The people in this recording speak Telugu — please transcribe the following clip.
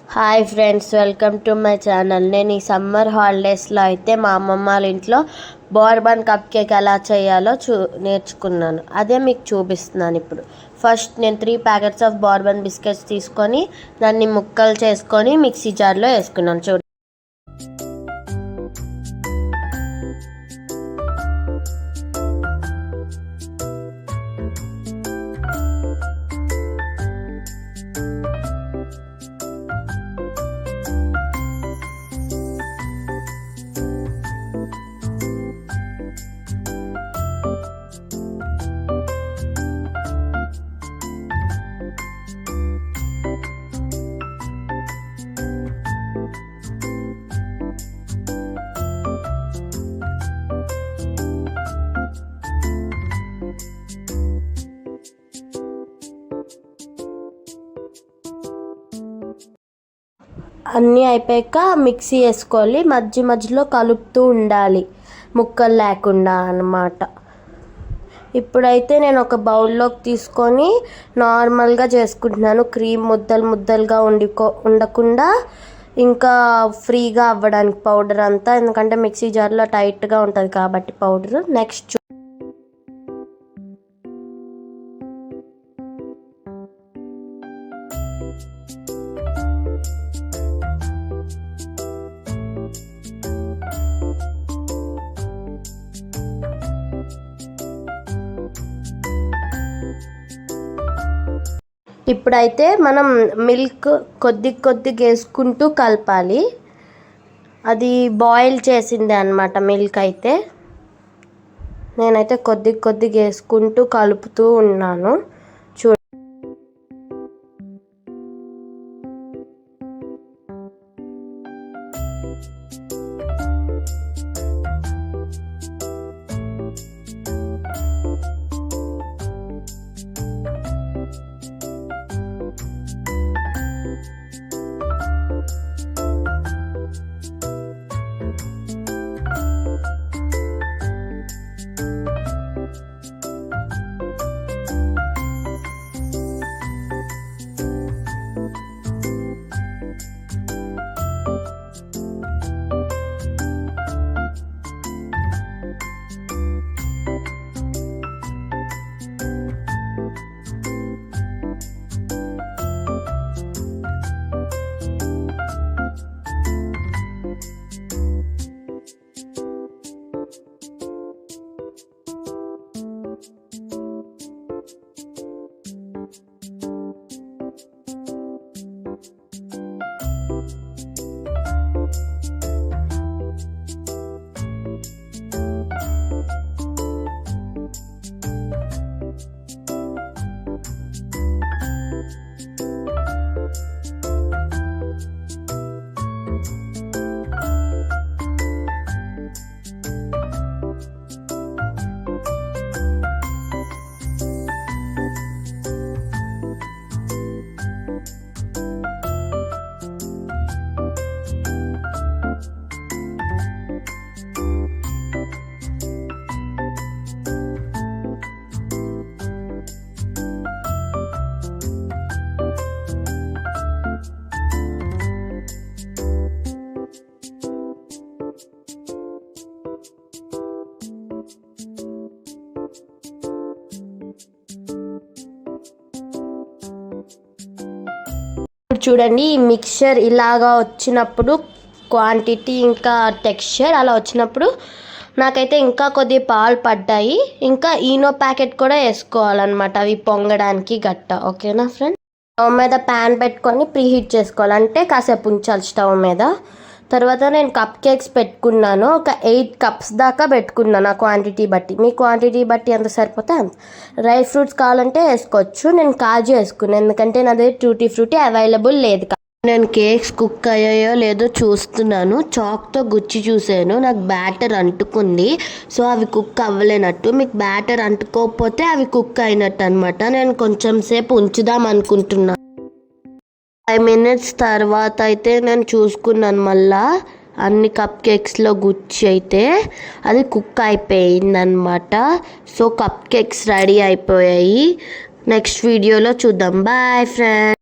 Hi friends, welcome to my channel. నేను ఈ సమ్మర్ హాలిడేస్లో అయితే మా అమ్మమ్మ వాళ్ళ ఇంట్లో బోర్బన్ కప్ కేక్ ఎలా చేయాలో నేర్చుకున్నాను. అదే మీకు చూపిస్తున్నాను ఇప్పుడు. ఫస్ట్ నేను 3 ప్యాకెట్స్ ఆఫ్ బోర్బన్ బిస్కెట్స్ తీసుకొని దాన్ని ముక్కలు చేసుకొని మిక్సీ జార్లో వేసుకున్నాను. చూడండి, అన్నీ అయిపోయాక మిక్సీ వేసుకోవాలి. మధ్యలో కలుపుతూ ఉండాలి, ముక్కలు లేకుండా అన్నమాట. ఇప్పుడైతే నేను ఒక బౌల్లోకి తీసుకొని నార్మల్గా చేసుకుంటున్నాను. క్రీమ్ ముద్దలుగా ఉండకుండా ఇంకా ఫ్రీగా అవ్వడానికి పౌడర్ అంతా, ఎందుకంటే మిక్సీ జార్లో టైట్గా ఉంటుంది కాబట్టి పౌడర్. నెక్స్ట్ ఇప్పుడైతే మనం మిల్క్ కొద్దిగా వేసుకుంటూ కలపాలి. అది బాయిల్ చేసిందే అన్నమాట మిల్క్. అయితే నేనైతే కొద్దిగా వేసుకుంటూ కలుపుతూ ఉన్నాను. చూడండి, ఈ మిక్చర్ ఇలాగా వచ్చినప్పుడు క్వాంటిటీ ఇంకా టెక్స్చర్ అలా వచ్చినప్పుడు నాకైతే ఇంకా కొద్దిగా పాలు పడ్డాయి. ఇంకా ఈనో ప్యాకెట్ కూడా వేసుకోవాలన్నమాట, అవి పొంగడానికి గట్ట. ఓకేనా ఫ్రెండ్? స్టవ్ మీద ప్యాన్ పెట్టుకొని ప్రీహీట్ చేసుకోవాలి, అంటే కాసేపు ఉంచాలి స్టవ్ మీద. తర్వాత నేను కప్ కేక్స్ పెట్టుకున్నాను. ఒక 8 కప్స్ దాకా పెట్టుకున్నాను ఆ క్వాంటిటీ బట్టి. మీ క్వాంటిటీ బట్టి ఎంత సరిపోతే అంత. డ్రై ఫ్రూట్స్ కావాలంటే వేసుకోవచ్చు. నేను కాజు వేసుకున్నాను, ఎందుకంటే నా దగ్గర టూటీ ఫ్రూటీ అవైలబుల్ లేదు. నేను కేక్స్ కుక్ అయ్యాయో లేదో చూస్తున్నాను. చాక్తో గుచ్చి చూసాను, నాకు బ్యాటర్ అంటుకుంది. సో అవి కుక్ అవ్వలేనట్టు. మీకు బ్యాటర్ అంటుకోకపోతే అవి కుక్ అయినట్టు అనమాట. నేను కొంచెం సేపు ఉంచుదాం అనుకుంటున్నాను. 5 minutes తర్వాత అయితే నేను చూసుకున్నాను మళ్ళా. అన్ని కప్ కేక్స్లో గుచ్చి అయితే అది కుక్ అయిపోయిందనమాట. సో కప్ కేక్స్ రెడీ అయిపోయాయి. నెక్స్ట్ వీడియోలో చూద్దాం. Bye friends.